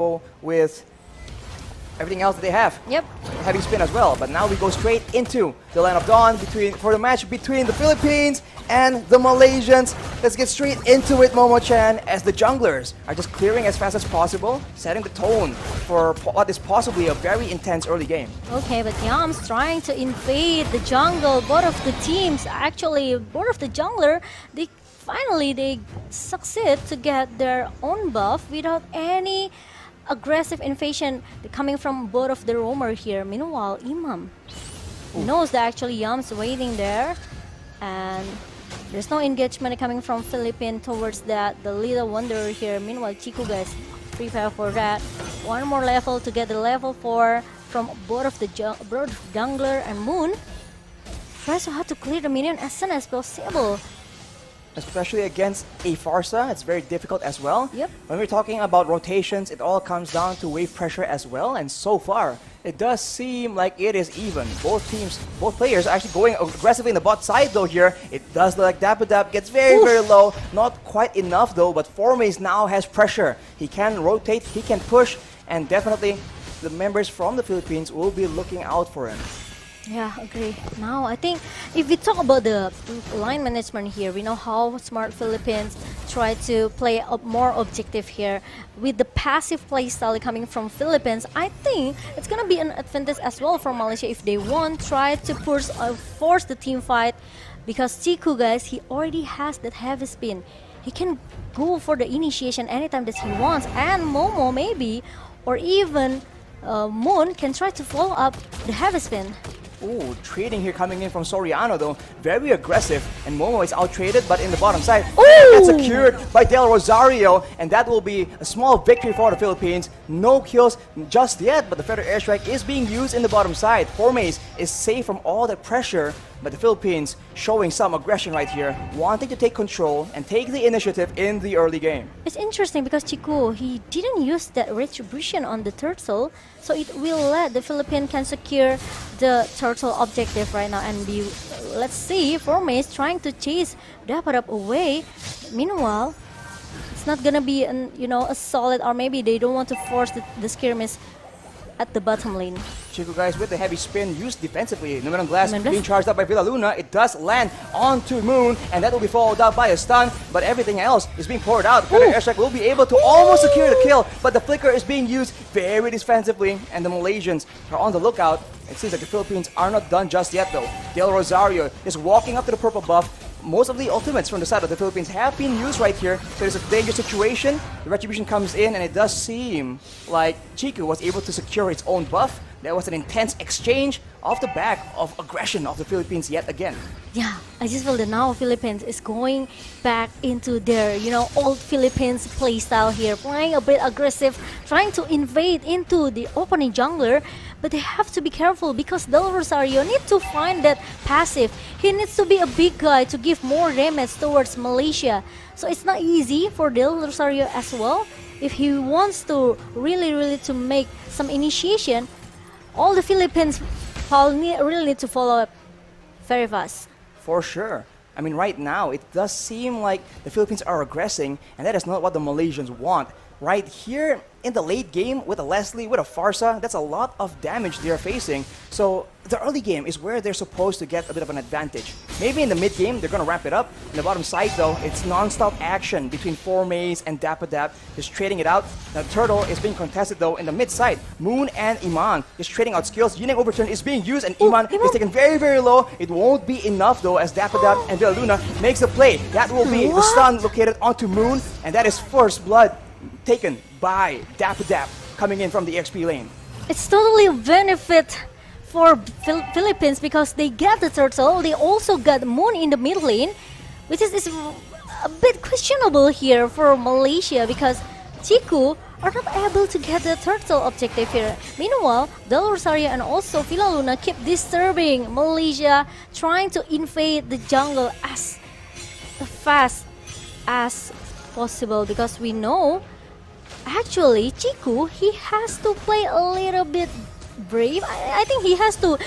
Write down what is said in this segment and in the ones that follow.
go with everything else that they have. Yep. Heavy spin as well. But now we go straight into the line of dawn for the match between the Philippines and the Malaysians. Let's get straight into it, Momo-chan, as the junglers are just clearing as fast as possible, setting the tone for what is possibly a very intense early game. Okay, but Yam's trying to invade the jungle. Both of the teams, actually, both of the jungler, they succeed to get their own buff without any aggressive invasion coming from both of the roamer here. Meanwhile, Imam knows that actually Yam's waiting there, and there's no engagement coming from Philippines towards the little wanderer here. Meanwhile, Chiku guys prepare for that. One more level to get the level 4 from both of the jungler, and Moon tries to have to clear the minion as soon as possible. Especially against a Farsa, it's very difficult as well. Yep. When we're talking about rotations, it all comes down to wave pressure as well. And so far, it does seem like it is even. Both players are actually going aggressively in the bot side though here. It does look like Dap gets very low. Not quite enough though, but Formaze now has pressure. He can rotate, he can push, and definitely the members from the Philippines will be looking out for him. Yeah, agree. Now, I think if we talk about the line management here, we know how smart Philippines try to play more objective here. With the passive playstyle coming from Philippines, I think it's gonna be an advantage as well for Malaysia if they want try to force the team fight, because Chiku guys, he already has that heavy spin. He can go for the initiation anytime that he wants, and Momo maybe, or even Moon can try to follow up the heavy spin. Ooh, trading here coming in from Soriano though. Very aggressive, and Momo is out-traded, but in the bottom side, that's secured by Del Rosario, and that will be a small victory for the Philippines. No kills just yet, but the Feather Airstrike is being used in the bottom side. Formaze is safe from all that pressure, but the Philippines showing some aggression right here, wanting to take control and take the initiative in the early game. It's interesting because Chiku, he didn't use that retribution on the turtle, so it will let the Philippines can secure the turtle objective right now. And let's see, Formaze trying to chase Dapadap away. Meanwhile, it's not gonna be a solid, or maybe they don't want to force the skirmish at the bottom lane. Chiku guys with the heavy spin used defensively. Numeron Glass being charged up by Villa Luna. It does land onto Moon, and that will be followed up by a stun, but everything else is being poured out. Feather Airstrike will be able to almost secure the kill, but the flicker is being used very defensively, and the Malaysians are on the lookout. It seems like the Philippines are not done just yet though. Del Rosario is walking up to the purple buff. Most of the ultimates from the side of the Philippines have been used right here, so it's a dangerous situation. The retribution comes in, and it does seem like Chiku was able to secure its own buff. There was an intense exchange off the back of aggression of the Philippines yet again. Yeah, I just feel that now Philippines is going back into their, old Philippines playstyle here, playing a bit aggressive, trying to invade into the opening jungler. But they have to be careful because Del Rosario needs to find that passive. He needs to be a big guy to give more damage towards Malaysia. So it's not easy for Del Rosario as well. If he wants to really to make some initiation, all the Philippines really need to follow up very fast. For sure. I mean, right now, it does seem like the Philippines are aggressing, and that is not what the Malaysians want. Right here in the late game with a Leslie, with a Farsa, that's a lot of damage they're facing. So the early game is where they're supposed to get a bit of an advantage. Maybe in the mid game, they're going to ramp it up. In the bottom side though, it's non-stop action between Formaze and Dapadap, just trading it out. The turtle is being contested though in the mid side. Moon and Iman just trading out skills. Yuneng Overturn is being used, and Iman is taken very low. It won't be enough though, as Dapadap and Villa Luna makes the play. That will be the stun located onto Moon, and that is first blood taken by Dapadap coming in from the XP lane. It's totally a benefit for Philippines because they get the turtle, they also got Moon in the mid lane, which is a bit questionable here for Malaysia because Chiku are not able to get the turtle objective here. Meanwhile, Del Rosario and also Villa Luna keep disturbing Malaysia, trying to invade the jungle as fast as possible, because we know actually Chiku, he has to play a little bit brave. I think he has to,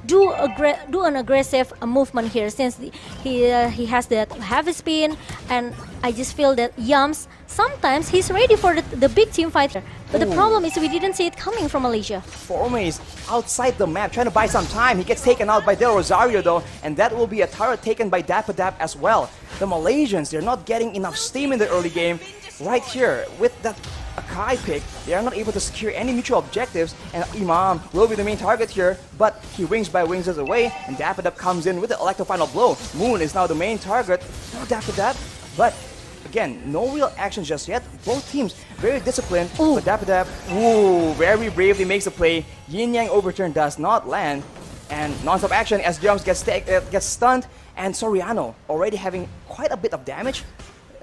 do an aggressive movement here since he has that heavy spin, and I just feel that Yums sometimes he's ready for the big team fight. But the problem is we didn't see it coming from Malaysia. Formes outside the map, trying to buy some time. He gets taken out by Del Rosario though, and that will be a turret taken by Dapadap as well. The Malaysians, they're not getting enough steam in the early game. Right here, with that Akai pick, they are not able to secure any mutual objectives, and Imam will be the main target here, but he wings by wings us away, and Dapadap comes in with the Electro Final Blow. Moon is now the main target for Dapadap, but again, no real action just yet. Both teams very disciplined, but Dapadap, very bravely makes the play. Yin Yang Overturn does not land, and non-stop action as Jumps gets stunned, and Soriano already having quite a bit of damage.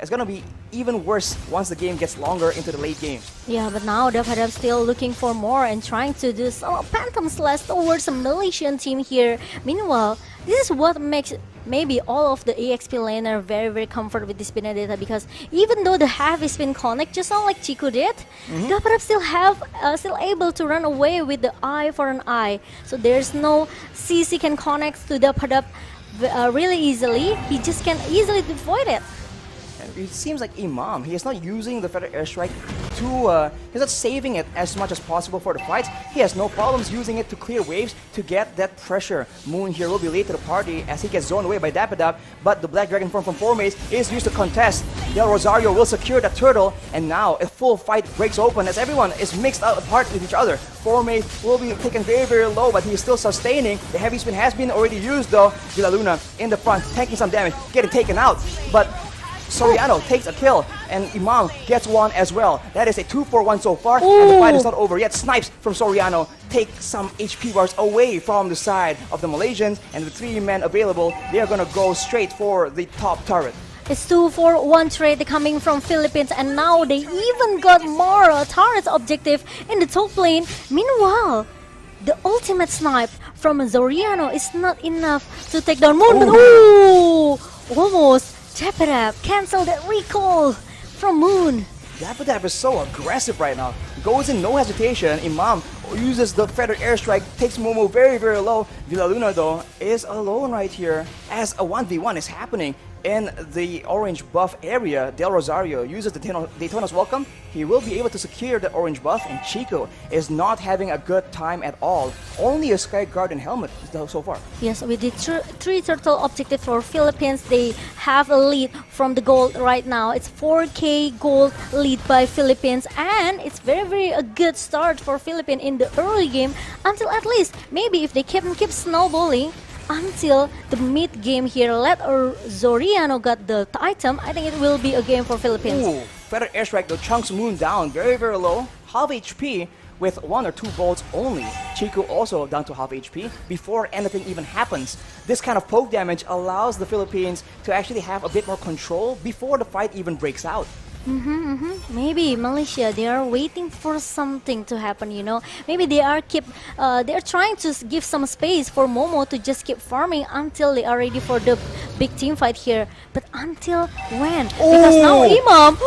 It's gonna be even worse once the game gets longer into the late game. Yeah, but now Dapadap still looking for more and trying to do some Phantom Slash towards a Malaysian team here. Meanwhile, this is what makes maybe all of the EXP laner very, very comfortable with this Benedetta, because even though the heavy spin connect just not like Chico did, Dapadap still able to run away with the eye for an eye. So there's no CC can connect to Dapadap really easily. He just can easily avoid it. It seems like Imam, he is not using the Feather Airstrike to, he's not saving it as much as possible for the fights. He has no problems using it to clear waves to get that pressure. Moon here will be late to the party as he gets zoned away by Dapadap, but the Black Dragon form from Formes is used to contest. Del Rosario will secure the turtle, and now a full fight breaks open as everyone is mixed out apart with each other. Formes will be taken very, very low, but he is still sustaining. The heavy spin has been already used though. Villa Luna in the front, taking some damage, getting taken out, but Soriano takes a kill, and Imam gets one as well. That is a 2-for-1 so far, and the fight is not over yet. Snipes from Soriano take some HP bars away from the side of the Malaysians, and with 3 men available, they are gonna go straight for the top turret. It's 2-for-1 trade coming from Philippines, and now they even got more turrets objective in the top lane. Meanwhile, the ultimate snipe from Soriano is not enough to take down Moon, but almost. Dapadap cancel that recall from Moon. Dapadap is so aggressive right now. Goes in no hesitation. Imam uses the Feather Airstrike, takes Momo very, very low. Villa Luna though is alone right here as a 1v1 is happening in the orange buff area. Del Rosario uses the Daytona's Welcome. He will be able to secure the orange buff, and Chico is not having a good time at all. Only a Sky Guardian helmet so far. Yes, with the 3 turtle objective for Philippines, they have a lead from the gold right now. It's 4k gold lead by Philippines, and it's very, very a good start for Philippines in the early game until at least maybe if they keep snowballing until the mid game here. Let Soriano got the item. I think it will be a game for Philippines. Feather Airstrike though chunks Moon down very, very low, half HP with 1 or 2 bolts only. Chico also down to half HP before anything even happens. This kind of poke damage allows the Philippines to actually have a bit more control before the fight even breaks out. Maybe Malaysia, they are waiting for something to happen, Maybe they're trying to give some space for Momo to just keep farming until they are ready for the big team fight here. But until when? Because now Imam.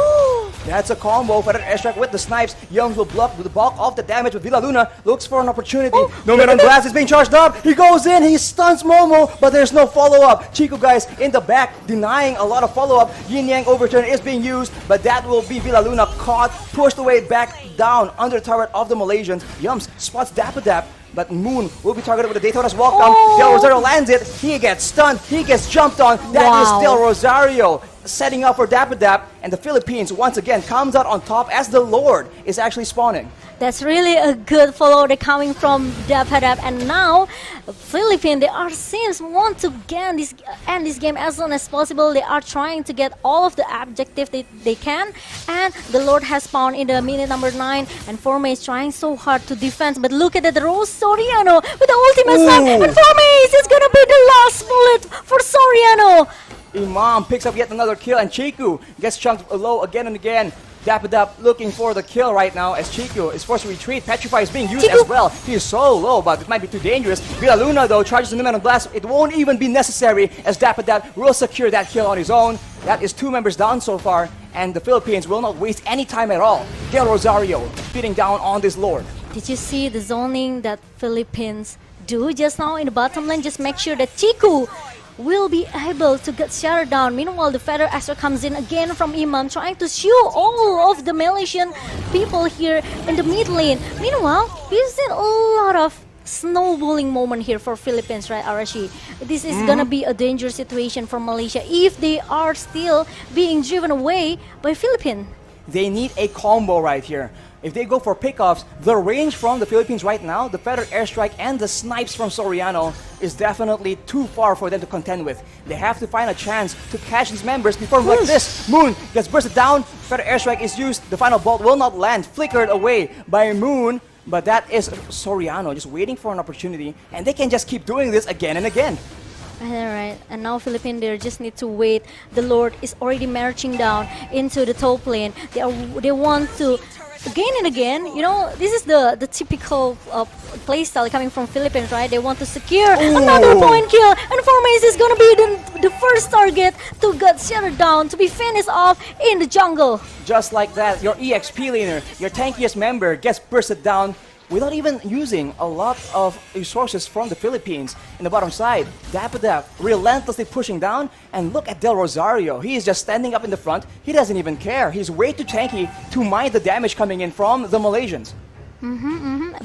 That's a combo. Feather Airstrike with the snipes. Youngs will block with the bulk of the damage, but Villa Luna looks for an opportunity. No man on glass is being charged up. He goes in, he stuns Momo, but there's no follow-up. Chico guys in the back denying a lot of follow-up. Yin Yang Overturn is being used, but that will be Villa Luna caught, pushed away back down under the turret of the Malaysians. Yums spots Dapadap, but Moon will be targeted with the Daytona's Welcome. Del Rosario lands it. He gets stunned. He gets jumped on. That is Del Rosario setting up for Dapadap, and the Philippines once again comes out on top as the Lord is actually spawning. That's really a good follow coming from Dapadap, and now Philippines, they are seems want to end this game as soon as possible. They are trying to get all of the objectives they can, and the Lord has spawned in the minute number 9, and Forme is trying so hard to defend, but look at the Rose Soriano with the ultimate snipe, and Forme is gonna be the last bullet for Soriano. Imam picks up yet another kill, and Chico gets chunked low again and again. Dapadap looking for the kill right now as Chico is forced to retreat. Petrify is being used as well. He is so low, but it might be too dangerous. Villa Luna though charges the Numen on Blast. It won't even be necessary as Dapadap will secure that kill on his own. That is 2 members down so far, and the Philippines will not waste any time at all. Del Rosario beating down on this Lord. Did you see the zoning that Philippines do just now in the bottom lane? Just make sure that Chiku will be able to get shut down. Meanwhile, the Feather Extra comes in again from Imam, trying to shoot all of the Malaysian people here in the mid lane. Meanwhile, we've seen a lot of snowballing moment here for Philippines, right, Arashi? This is gonna be a dangerous situation for Malaysia if they are still being driven away by Philippines. They need a combo right here. If they go for pickoffs, the range from the Philippines right now, the Feather Airstrike and the snipes from Soriano is definitely too far for them to contend with. They have to find a chance to catch these members before like this. Moon gets bursted down, Feather Airstrike is used, the final bolt will not land, flickered away by Moon, but that is Soriano just waiting for an opportunity, and they can just keep doing this again and again. Alright, and now Philippines, they just need to wait. The Lord is already marching down into the top lane. They want to again and again, you know, this is the typical playstyle coming from Philippines, right? They want to secure another point kill, and Formace is gonna be the first target to get shut down, to be finished off in the jungle. Just like that, your EXP laner, your tankiest member gets bursted down without even using a lot of resources from the Philippines. In the bottom side, Dapadap relentlessly pushing down, and look at Del Rosario. He is just standing up in the front. He doesn't even care. He's way too tanky to mind the damage coming in from the Malaysians.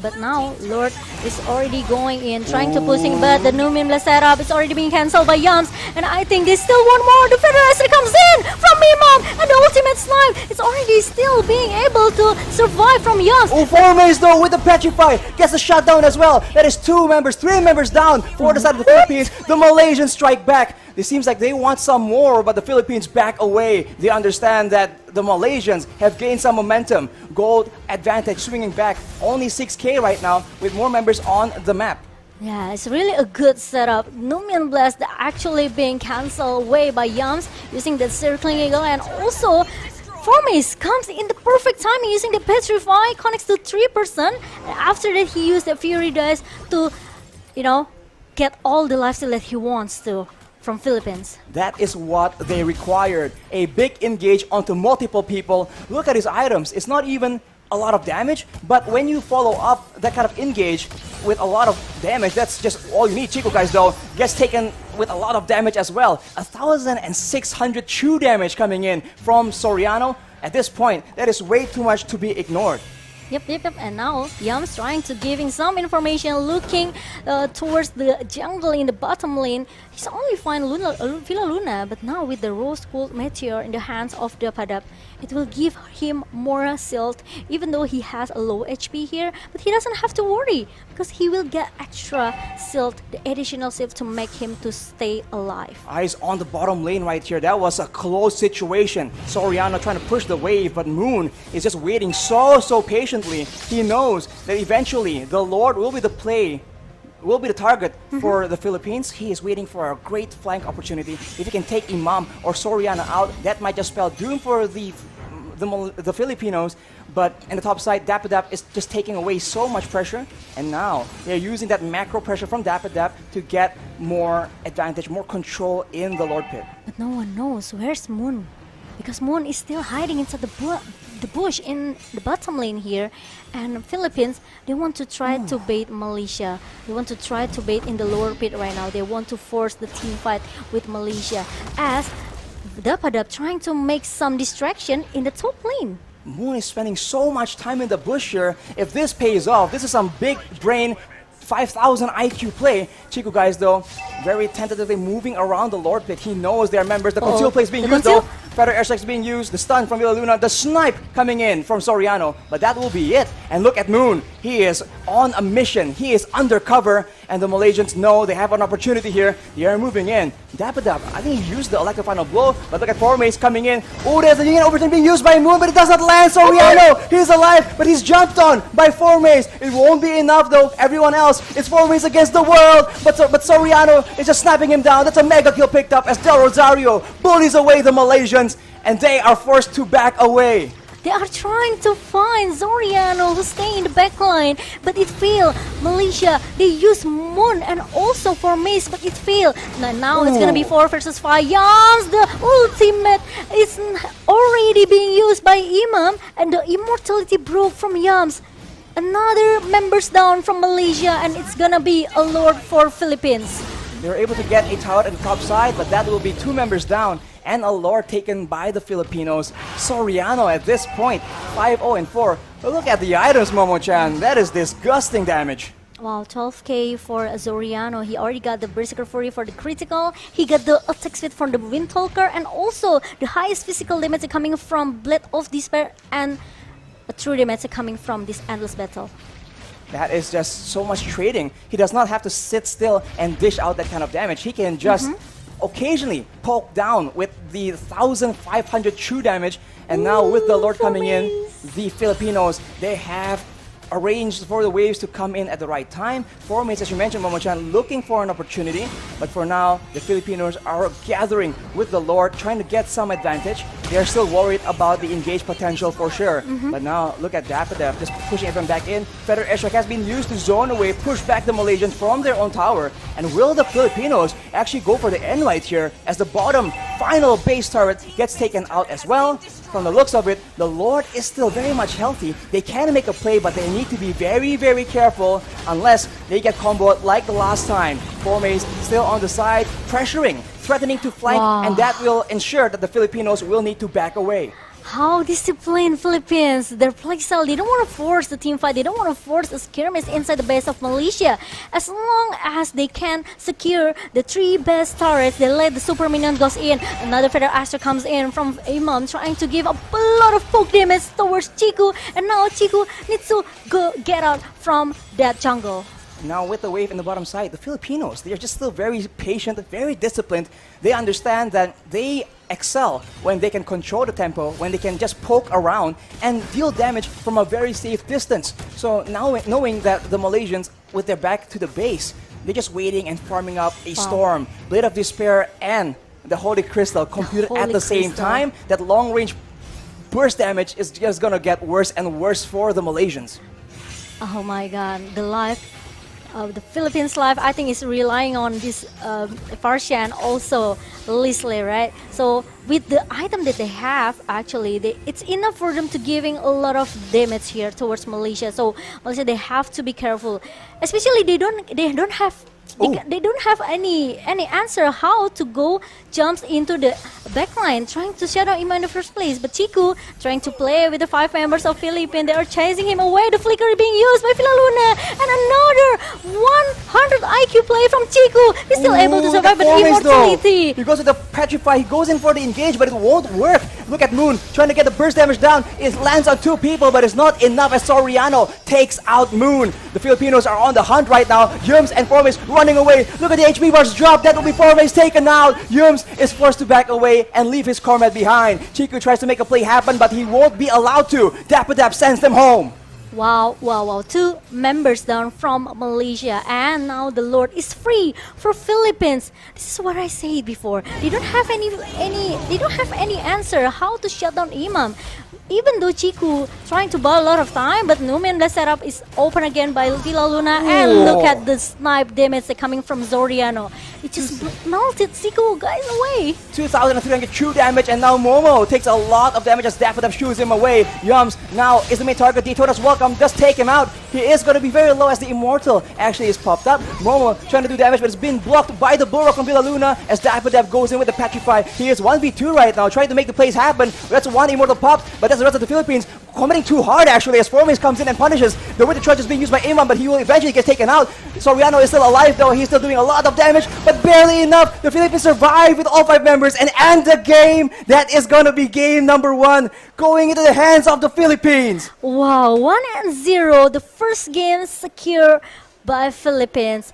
But now Lord is already going in, trying to pushing, but the Numian setup is already being cancelled by Yams, and I think they still want more. The Federation comes in from Imam, and the ultimate snipe is already still being able to survive from Yams. Formace though with the Petrify gets a shutdown as well. That is 2 members, 3 members down for the side of the Philippines. The Malaysians strike back. It seems like they want some more, but the Philippines back away. They understand that the Malaysians have gained some momentum. Gold advantage swinging back. Only 6k right now with more members on the map. Yeah, it's really a good setup. Numian Blast actually being cancelled away by Yams using that circling eagle, and also Formace comes in the perfect timing using the Petrify, connects to 3%, and after that he used the Fury Dice to, you know, get all the lifesteal that he wants to from Philippines. That is what they required. A big engage onto multiple people. Look at his items. It's not even a lot of damage, but when you follow up that kind of engage with a lot of damage, that's just all you need. Chico guys though gets taken with a lot of damage as well. 1,600 true damage coming in from Soriano. At this point, that is way too much to be ignored. Yep. And now Yams trying to giving some information, looking towards the jungle in the bottom lane. He's only find Villa Luna, but now with the Rose Gold Meteor in the hands of the Padap, it will give him more silt, even though he has a low HP here. But he doesn't have to worry, because he will get extra silt, the additional silt to make him to stay alive. Eyes on the bottom lane right here. That was a close situation. Soriano trying to push the wave, but Moon is just waiting so patiently. He knows that eventually the Lord will be the target for the Philippines. He is waiting for a great flank opportunity. If he can take Imam or Soriano out, that might just spell doom for the Filipinos. But in the top side, Dapadap is just taking away so much pressure, and now they're using that macro pressure from Dapadap to get more advantage, more control in the Lord Pit. But no one knows where's Moon, because Moon is still hiding inside the bush in the bottom lane here, and Philippines, they want to try to bait Malaysia. They want to try to bait in the lower pit right now. They want to force the team fight with Malaysia, as Dapadap trying to make some distraction in the top lane. Moon is spending so much time in the bush here. If this pays off, this is some big brain 5,000 IQ play. Chico guys though, very tentatively moving around the Lord Pit. He knows their members. The conceal play is being used though. Feather Airstrike is being used. The stun from Villa Luna. The snipe coming in from Soriano. But that will be it. And look at Moon. He is on a mission. He is undercover. And the Malaysians know they have an opportunity here. They are moving in. Dapadap, I think he used the electric final blow. But look at Formace coming in. Oh, there's a unit overturn being used by Moon, but it does not land. Soriano, he's alive, but he's jumped on by Formace. It won't be enough though. Everyone else, it's Formace against the world. But Soriano is just snapping him down. That's a mega kill picked up as Del Rosario bullies away the Malaysians, and they are forced to back away. They are trying to find Soriano who stay in the backline, but it failed. Malaysia, they use Moon and also Formace, but it failed. Now it's gonna be 4 versus 5. Yes, the ultimate is already being used by Imam, and the immortality broke from Yams. Another members down from Malaysia, and it's gonna be a Lord for Philippines. They were able to get a tower at the top side, but that will be 2 members down and a lord taken by the Filipinos. Soriano at this point, 5-0-4. But look at the items, Momo-chan. That is disgusting damage. Wow, 12k for Zoriano. He already got the Berserker Fury for the critical. He got the attack speed from the Wind Talker, and also the highest physical damage coming from Blade of Despair, and a true damage coming from this Endless Battle. That is just so much trading. He does not have to sit still and dish out that kind of damage. He can just occasionally poke down with the 1,500 true damage. And now with the Lord coming in, the Filipinos, they have arranged for the waves to come in at the right time. 4 mates, as you mentioned, Momo-chan, looking for an opportunity. But for now, the Filipinos are gathering with the Lord, trying to get some advantage. They're still worried about the engaged potential for sure. But now, look at Dapadev just pushing everyone back in. Feather Airstrike has been used to zone away, push back the Malaysians from their own tower. And will the Filipinos actually go for the end right here as the bottom final base turret gets taken out as well? From the looks of it, the Lord is still very much healthy. They can make a play, but they need to be very, very careful unless they get comboed like the last time. 4 mates still on the side, pressuring, threatening to flank, and that will ensure that the Filipinos will need to back away. How disciplined Philippines. Their playstyle, they don't want to force the team fight. They don't want to force a skirmish inside the base of Malaysia. As long as they can secure the 3 best turrets, they let the super minion goes in. Another Feather Aster comes in from Imam, trying to give a lot of poke damage towards Chiku. And now Chiku needs to go get out from that jungle. Now with the wave in the bottom side, the Filipinos, they are just still very patient, very disciplined. They understand that they excel when they can control the tempo, when they can just poke around and deal damage from a very safe distance. So now knowing that the Malaysians, with their back to the base, they're just waiting and farming up a storm, Blade of Despair, and the Holy Crystal computed at the same time. That long-range burst damage is just gonna get worse and worse for the Malaysians. Oh my god, the life the Philippines life, I think, is relying on this Farsha and also Leslie, right? So with the item that they have, actually, it's enough for them to giving a lot of damage here towards Malaysia. So Malaysia, they have to be careful, especially they don't have. They don't have any answer how to go jumps into the backline, trying to shut down Ima in the first place. But Chiku trying to play with the 5 members of Philippines. They are chasing him away. The flicker is being used by Filaluna, and another 100 IQ play from Chiku. He's still able to survive, but immortality. He goes with the Petrify. He goes in for the engage, but it won't work. Look at Moon trying to get the burst damage down. It lands on 2 people, but it's not enough as Soriano takes out Moon. The Filipinos are on the hunt right now. Yums and Formis running away. Look at the HP bars drop. That will be Formis taken out. Yums is forced to back away and leave his Cormet behind. Chiku tries to make a play happen, but he won't be allowed to. Dapadap sends them home. Wow, wow, wow. 2 members down from Malaysia, and now the Lord is free for Philippines. This is what I said before. They don't have any answer how to shut down Imam. Even though Chiku trying to buy a lot of time, but Numen, the setup is open again by Filaluna, and look at the snipe damage coming from Zoriano. It just melted Chiku guys away. 2,300 true damage, and now Momo takes a lot of damage as Dapadev shoos him away. Yums now is the main target. Daytona's welcome, just take him out. He is going to be very low as the Immortal actually is popped up. Momo trying to do damage, but it's been blocked by the Bulwark from Filaluna as Dapadev goes in with the Petrify. He is 1v2 right now, trying to make the plays happen. That's 1 Immortal popped, but that's the rest of the Philippines committing too hard actually as Formis comes in and punishes. The Winter Trudge is being used by Imam, but he will eventually get taken out. Soriano is still alive though. He's still doing a lot of damage, but barely enough. The Philippines survive with all 5 members and end the game. That is gonna be game number 1 going into the hands of the Philippines. Wow, 1-0. The first game secure by Philippines.